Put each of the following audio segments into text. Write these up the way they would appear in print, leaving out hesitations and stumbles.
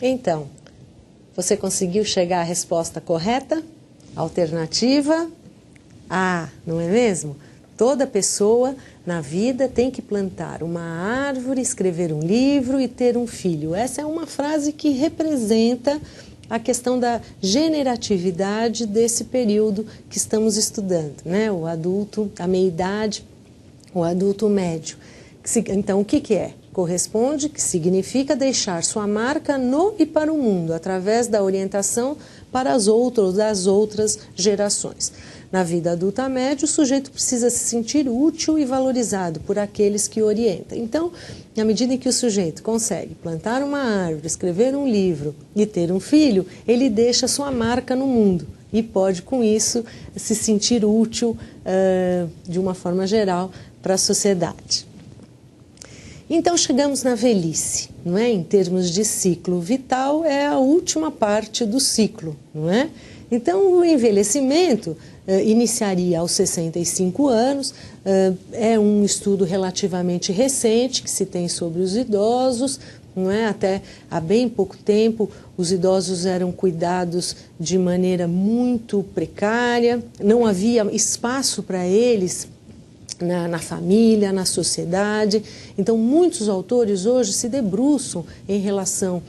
Então, você conseguiu chegar à resposta correta? Alternativa A, não é mesmo? Toda pessoa na vida tem que plantar uma árvore, escrever um livro e ter um filho. Essa é uma frase que representa a questão da generatividade desse período que estamos estudando, né? O adulto, a meia-idade, o adulto médio. Então, o que é? Corresponde, que significa deixar sua marca no e para o mundo, através da orientação para as outras gerações. Na vida adulta média, o sujeito precisa se sentir útil e valorizado por aqueles que orientam. Então, à medida em que o sujeito consegue plantar uma árvore, escrever um livro e ter um filho, ele deixa sua marca no mundo e pode, com isso, se sentir útil de uma forma geral para a sociedade. Então, chegamos na velhice, não é? Em termos de ciclo vital, é a última parte do ciclo, não é? Então, o envelhecimento iniciaria aos 65 anos, é um estudo relativamente recente que se tem sobre os idosos, não é? Até há bem pouco tempo, os idosos eram cuidados de maneira muito precária, não havia espaço para eles na família, na sociedade. Então, muitos autores hoje se debruçam em relação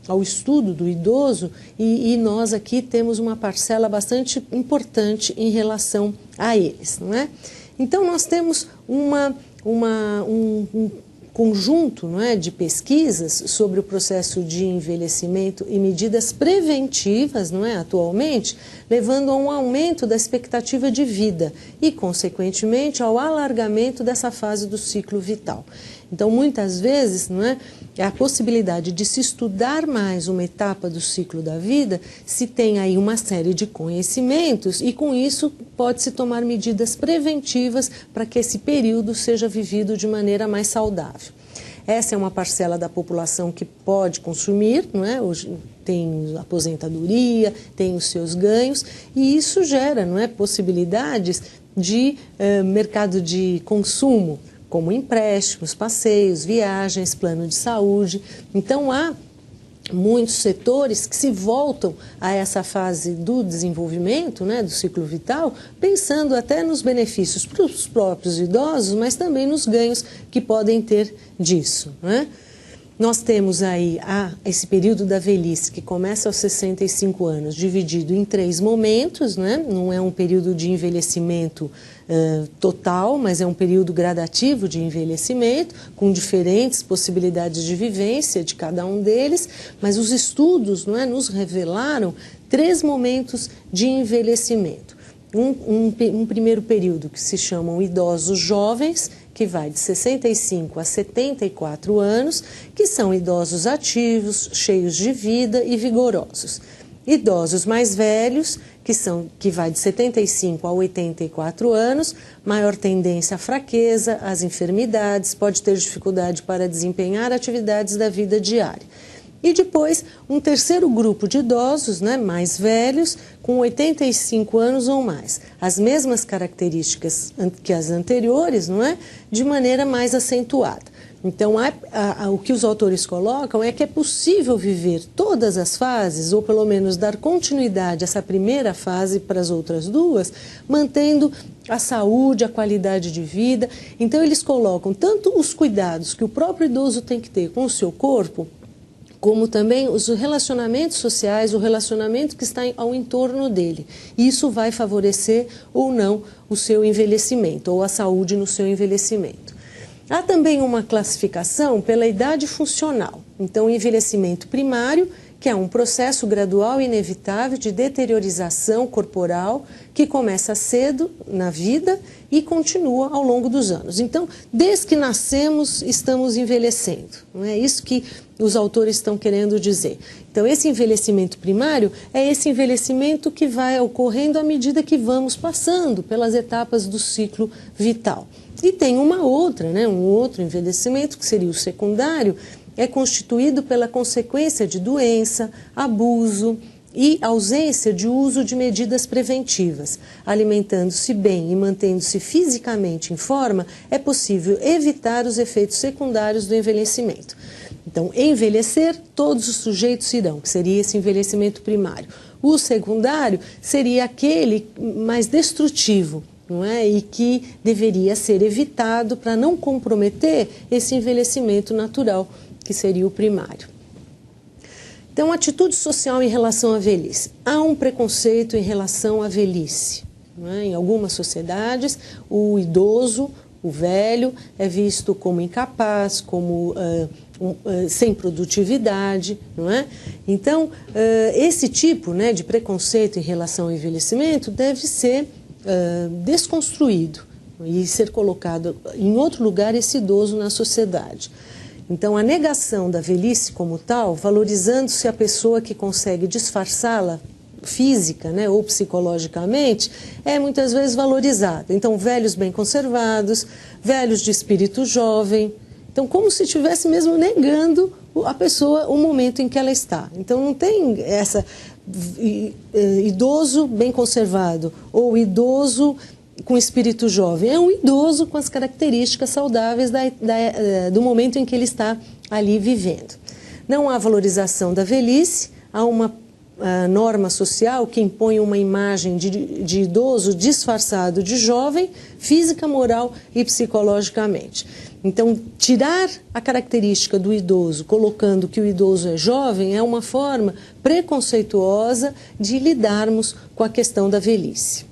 ao estudo do idoso e nós aqui temos uma parcela bastante importante em relação a eles, não é? Então, nós temos um conjunto, não é, de pesquisas sobre o processo de envelhecimento e medidas preventivas, não é, atualmente, levando a um aumento da expectativa de vida e, consequentemente, ao alargamento dessa fase do ciclo vital. Então, muitas vezes, não é, a possibilidade de se estudar mais uma etapa do ciclo da vida, se tem aí uma série de conhecimentos e, com isso, pode-se tomar medidas preventivas para que esse período seja vivido de maneira mais saudável. Essa é uma parcela da população que pode consumir, não é? Hoje tem aposentadoria, tem os seus ganhos, e isso gera, não é, possibilidades de mercado de consumo, como empréstimos, passeios, viagens, plano de saúde. Então, há muitos setores que se voltam a essa fase do desenvolvimento, né, do ciclo vital, pensando até nos benefícios para os próprios idosos, mas também nos ganhos que podem ter disso, né? Nós temos aí esse período da velhice que começa aos 65 anos, dividido em 3 momentos, né? Não é um período de envelhecimento total, mas é um período gradativo de envelhecimento, com diferentes possibilidades de vivência de cada um deles, mas os estudos, não é, nos revelaram 3 momentos de envelhecimento. Um primeiro período que se chamam idosos jovens, que vai de 65 a 74 anos, que são idosos ativos, cheios de vida e vigorosos. Idosos mais velhos, que vai de 75 a 84 anos, maior tendência à fraqueza, às enfermidades, pode ter dificuldade para desempenhar atividades da vida diária. E depois, um terceiro grupo de idosos, né, mais velhos, com 85 anos ou mais. As mesmas características que as anteriores, não é? De maneira mais acentuada. Então, o que os autores colocam é que é possível viver todas as fases, ou pelo menos dar continuidade a essa primeira fase para as outras duas, mantendo a saúde, a qualidade de vida. Então, eles colocam tanto os cuidados que o próprio idoso tem que ter com o seu corpo, como também os relacionamentos sociais, o relacionamento que está ao entorno dele. Isso vai favorecer ou não o seu envelhecimento, ou a saúde no seu envelhecimento. Há também uma classificação pela idade funcional. Então, o envelhecimento primário, que é um processo gradual e inevitável de deteriorização corporal que começa cedo na vida e continua ao longo dos anos. Então, desde que nascemos, estamos envelhecendo. Não é isso que os autores estão querendo dizer. Então, esse envelhecimento primário é esse envelhecimento que vai ocorrendo à medida que vamos passando pelas etapas do ciclo vital. E tem uma outra, né, um outro envelhecimento, que seria o secundário, é constituído pela consequência de doença, abuso e ausência de uso de medidas preventivas. Alimentando-se bem e mantendo-se fisicamente em forma, é possível evitar os efeitos secundários do envelhecimento. Então, Então, envelhecer, todos os sujeitos irão, que seria esse envelhecimento primário. O secundário seria aquele mais destrutivo, não é? E que deveria ser evitado para não comprometer esse envelhecimento natural, que seria o primário. Então, atitude social em relação à velhice. Há um preconceito em relação à velhice. Não é? Em algumas sociedades, o idoso, o velho, é visto como incapaz, como sem produtividade, não é? Então, esse tipo, né, de preconceito em relação ao envelhecimento deve ser desconstruído e ser colocado em outro lugar esse idoso na sociedade. Então, a negação da velhice como tal, valorizando-se a pessoa que consegue disfarçá-la física, né, ou psicologicamente, é muitas vezes valorizada. Então, velhos bem conservados, velhos de espírito jovem. Então, como se estivesse mesmo negando a pessoa o momento em que ela está. Então, não tem essa idoso bem conservado ou idoso com espírito jovem. É um idoso com as características saudáveis do momento em que ele está ali vivendo. Não há valorização da velhice, há uma norma social que impõe uma imagem de idoso disfarçado de jovem, física, moral e psicologicamente. Então, tirar a característica do idoso, colocando que o idoso é jovem, é uma forma preconceituosa de lidarmos com a questão da velhice.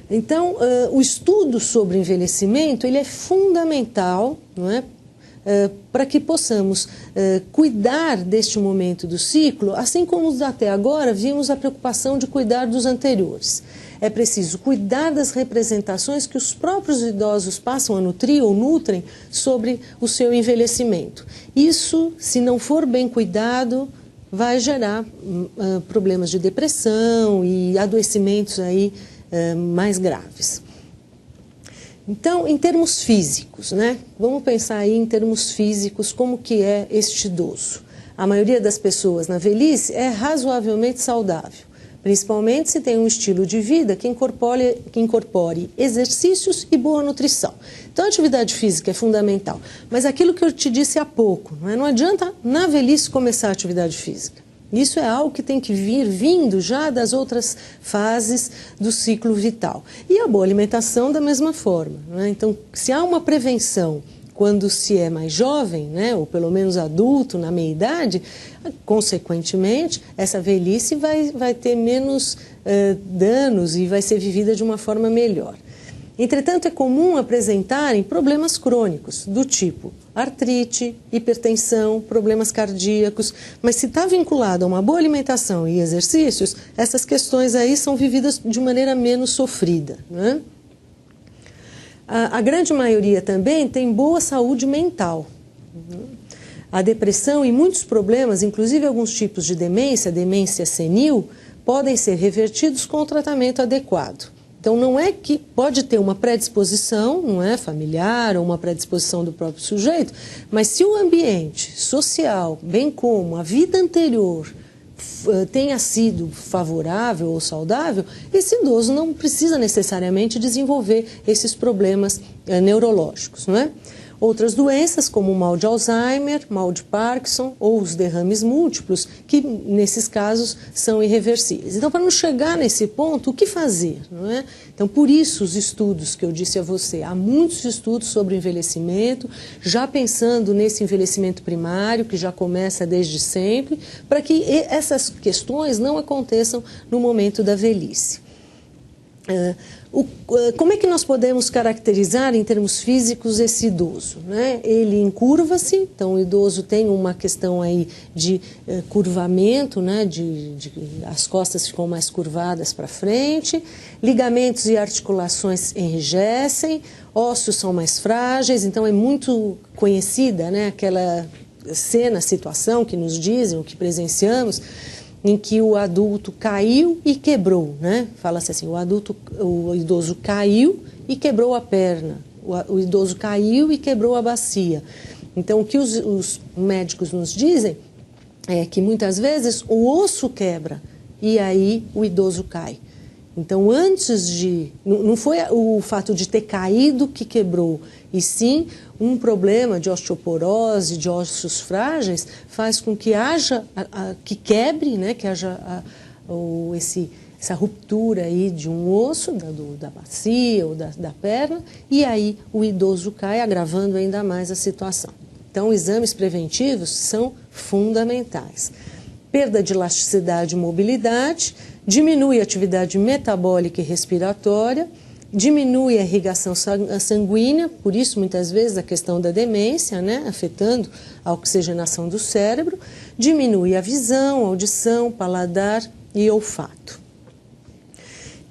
Então, o estudo sobre envelhecimento ele é fundamental, não é? Para que possamos cuidar deste momento do ciclo, assim como até agora vimos a preocupação de cuidar dos anteriores. É preciso cuidar das representações que os próprios idosos passam a nutrir ou nutrem sobre o seu envelhecimento. Isso, se não for bem cuidado, vai gerar problemas de depressão e adoecimentos aí, mais graves. Então, em termos físicos, né? Vamos pensar aí em termos físicos, como que é este idoso. A maioria das pessoas na velhice é razoavelmente saudável, principalmente se tem um estilo de vida que incorpore exercícios e boa nutrição. Então, a atividade física é fundamental, mas aquilo que eu te disse há pouco, não adianta na velhice começar a atividade física. Isso é algo que tem que vir vindo já das outras fases do ciclo vital. E a boa alimentação da mesma forma, né? Então, se há uma prevenção quando se é mais jovem, né, ou pelo menos adulto, na meia-idade, consequentemente, essa velhice vai ter menos danos e vai ser vivida de uma forma melhor. Entretanto, é comum apresentarem problemas crônicos, do tipo artrite, hipertensão, problemas cardíacos, mas se está vinculado a uma boa alimentação e exercícios, essas questões aí são vividas de maneira menos sofrida, né? A grande maioria também tem boa saúde mental. A depressão e muitos problemas, inclusive alguns tipos de demência senil, podem ser revertidos com o tratamento adequado. Então, não é que pode ter uma predisposição, não é, familiar ou uma predisposição do próprio sujeito, mas se o ambiente social, bem como a vida anterior, tenha sido favorável ou saudável, esse idoso não precisa necessariamente desenvolver esses problemas neurológicos, não é? Outras doenças, como o mal de Alzheimer, mal de Parkinson ou os derrames múltiplos, que nesses casos são irreversíveis. Então, para não chegar nesse ponto, o que fazer, não é? Então, por isso os estudos que eu disse a você, há muitos estudos sobre envelhecimento, já pensando nesse envelhecimento primário, que já começa desde sempre, para que essas questões não aconteçam no momento da velhice. Como é que nós podemos caracterizar em termos físicos esse idoso, né? Ele encurva-se, então o idoso tem uma questão aí de curvamento, né? As costas ficam mais curvadas para frente, ligamentos e articulações enrijecem, ossos são mais frágeis, então é muito conhecida, né? Aquela situação que nos dizem, o que presenciamos, em que o adulto caiu e quebrou, né? Fala-se assim, o idoso caiu e quebrou a perna, o idoso caiu e quebrou a bacia. Então, o que os médicos nos dizem é que muitas vezes o osso quebra e aí o idoso cai. Então, antes de... Não foi o fato de ter caído que quebrou, e sim um problema de osteoporose, de ossos frágeis, faz com que haja, que quebre, né, que haja essa ruptura aí de um osso, da bacia ou da perna, e aí o idoso cai, agravando ainda mais a situação. Então, exames preventivos são fundamentais. Perda de elasticidade e mobilidade, diminui a atividade metabólica e respiratória, diminui a irrigação sanguínea, por isso muitas vezes a questão da demência, né, afetando a oxigenação do cérebro, diminui a visão, audição, paladar e olfato.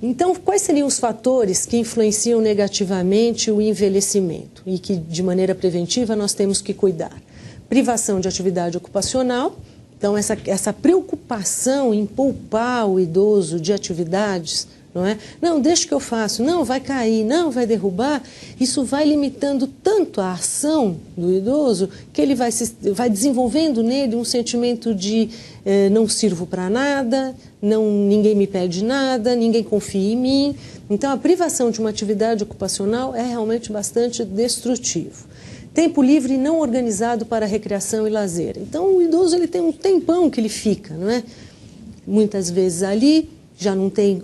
Então, quais seriam os fatores que influenciam negativamente o envelhecimento e que, de maneira preventiva, nós temos que cuidar? Privação de atividade ocupacional. Então, essa preocupação em poupar o idoso de atividades, não é? Não, deixa que eu faço, não, vai cair, não, vai derrubar. Isso vai limitando tanto a ação do idoso que ele vai desenvolvendo nele um sentimento de não sirvo para nada, ninguém me pede nada, ninguém confia em mim. Então, a privação de uma atividade ocupacional é realmente bastante destrutivo. Tempo livre não organizado para recreação e lazer. Então, o idoso ele tem um tempão que ele fica, não é? Muitas vezes ali, já não tem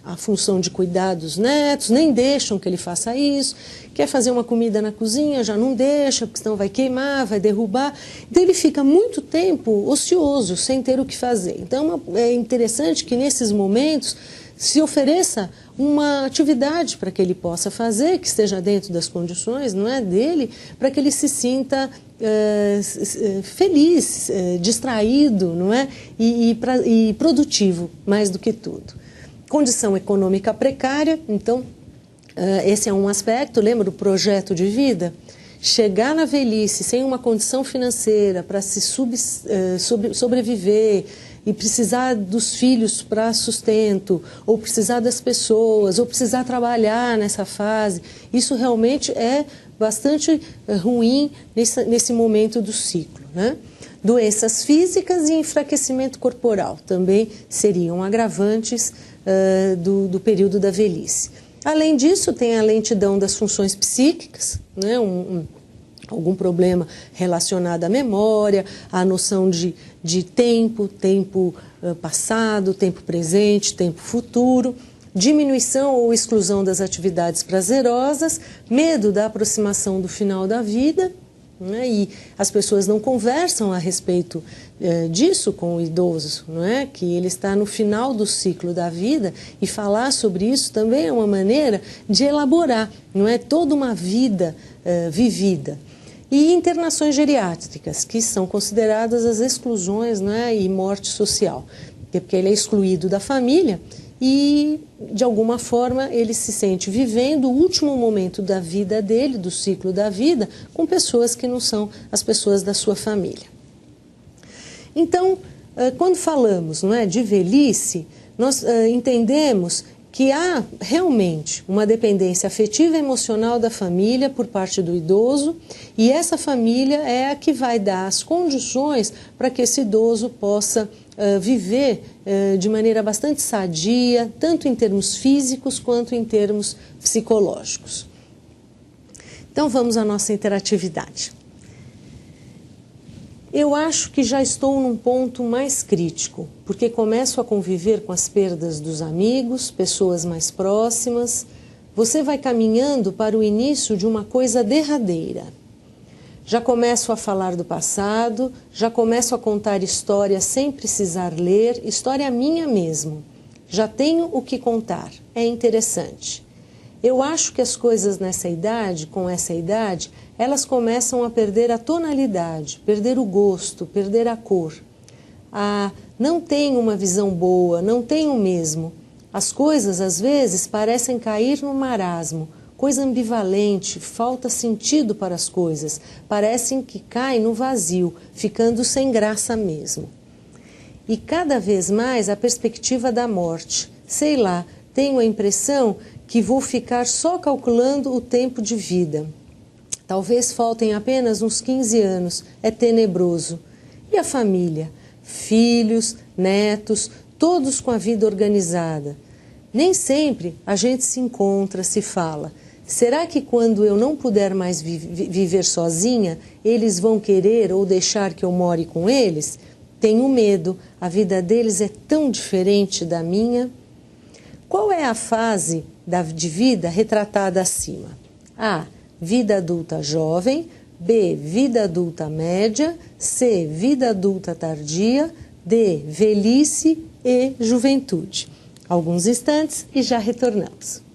a função de cuidar dos netos, nem deixam que ele faça isso. Quer fazer uma comida na cozinha, já não deixa, porque senão vai queimar, vai derrubar. Então, ele fica muito tempo ocioso, sem ter o que fazer. Então, é interessante que nesses momentos se ofereça uma atividade para que ele possa fazer, que esteja dentro das condições, não é, dele, para que ele se sinta feliz, distraído, não é, e produtivo, mais do que tudo. Condição econômica precária, então, esse é um aspecto, lembra do projeto de vida? Chegar na velhice sem uma condição financeira para se sobreviver, e precisar dos filhos para sustento, ou precisar das pessoas, ou precisar trabalhar nessa fase, isso realmente é bastante ruim nesse momento do ciclo, né? Doenças físicas e enfraquecimento corporal também seriam agravantes do período da velhice. Além disso, tem a lentidão das funções psíquicas, né? Algum problema relacionado à memória, à noção de tempo passado, tempo presente, tempo futuro, diminuição ou exclusão das atividades prazerosas, medo da aproximação do final da vida, né? E as pessoas não conversam a respeito disso com o idoso, não é? Que ele está no final do ciclo da vida, e falar sobre isso também é uma maneira de elaborar, não é, toda uma vida vivida. E internações geriátricas, que são consideradas as exclusões, né, e morte social, porque ele é excluído da família e, de alguma forma, ele se sente vivendo o último momento da vida dele, do ciclo da vida, com pessoas que não são as pessoas da sua família. Então, quando falamos, não é, de velhice, nós entendemos que há realmente uma dependência afetiva e emocional da família por parte do idoso, e essa família é a que vai dar as condições para que esse idoso possa viver de maneira bastante sadia, tanto em termos físicos quanto em termos psicológicos. Então vamos à nossa interatividade. Eu acho que já estou num ponto mais crítico, porque começo a conviver com as perdas dos amigos, pessoas mais próximas. Você vai caminhando para o início de uma coisa derradeira. Já começo a falar do passado, já começo a contar histórias sem precisar ler, história minha mesmo. Já tenho o que contar, é interessante. Eu acho que as coisas nessa idade, com essa idade, elas começam a perder a tonalidade, perder o gosto, perder a cor. Não tenho uma visão boa, não tenho mesmo. As coisas, às vezes, parecem cair no marasmo, coisa ambivalente, falta sentido para as coisas, parecem que caem no vazio, ficando sem graça mesmo. E cada vez mais a perspectiva da morte. Sei lá, tenho a impressão que vou ficar só calculando o tempo de vida. Talvez faltem apenas uns 15 anos, é tenebroso. E a família? Filhos, netos, todos com a vida organizada. Nem sempre a gente se encontra, se fala. Será que quando eu não puder mais viver sozinha, eles vão querer ou deixar que eu more com eles? Tenho medo, a vida deles é tão diferente da minha. Qual é a fase de vida retratada acima? A. Vida adulta jovem. B. Vida adulta média. C. Vida adulta tardia. D. Velhice e juventude. Alguns instantes e já retornamos.